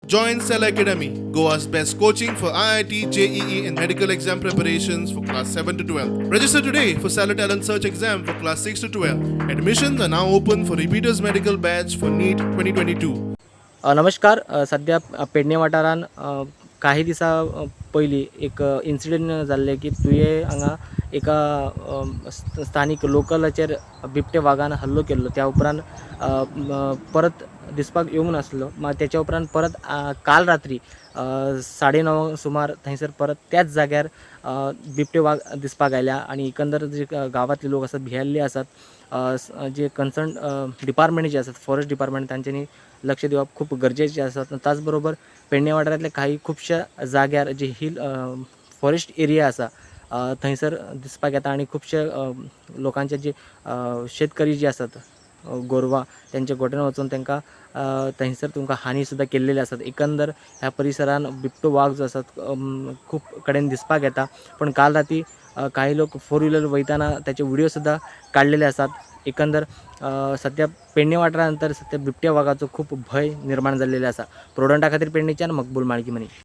Join Cell Academy, Goa's best coaching for IIT, JEE, and medical exam preparations for class 7 to 12. Register today for Cell Talent Search exam for class 6 to 12. Admissions are now open for repeaters medical batch for NEET 2022. नमस्कार. सध्या पेडणे वाठारान काही दिसा पयलीं एक incident जाल्ले की तुये हांगा एका स्थानीक लोकलाचेर बिबटे वागान हल्लो केल्लो. त्या उपरांत परत दिसपाक येवंक नासलो. त्याच्या उपरांत परत काल रात्री 9:30 सुमार थंयसर परत त्याच जाग्यार बिबटे वाग दिसपाक आयल्या आणि एकंदर जे गांवांतले लोक आसात भियेल्ले आसात. जे कन्सर्न डिपार्टमेंट जे आसात, फॉरेस्ट डिपार्टमेंट, तांच्यांनी लक्ष दिवप खूप गरजेचे आसात. त्याचबरोबर पेडणे वाठारांतल्या काही खुबश्या जाग्यार जे हिल फॉरेस्ट एरिया आसा थंयसर दिसपाक येता आणि खुबशे लोकांचे जे शेतकरी जे आसात, गोरवां, त्यांच्या गोठ्यान वचून तांकां थंयसर तुमकां हानी सुद्दां केल्लेली आसात. एकंदर ह्या परिसरान बिबटो वाघ जो आसा खूब कडेन दिसपाक येता. पण काल राती काही लोक 4 व्हिलर वयताना त्याचे व्हिडिओ सुद्दां काडलेले आसात. एकंदर सध्या पेडणे वाठारांत तर सध्या बिबट्या वाघाचो खूप भय निर्माण जाल्लेलो आसा. प्रोडंटा खातीर पेडणेच्यान मकबूल माळकी मनी.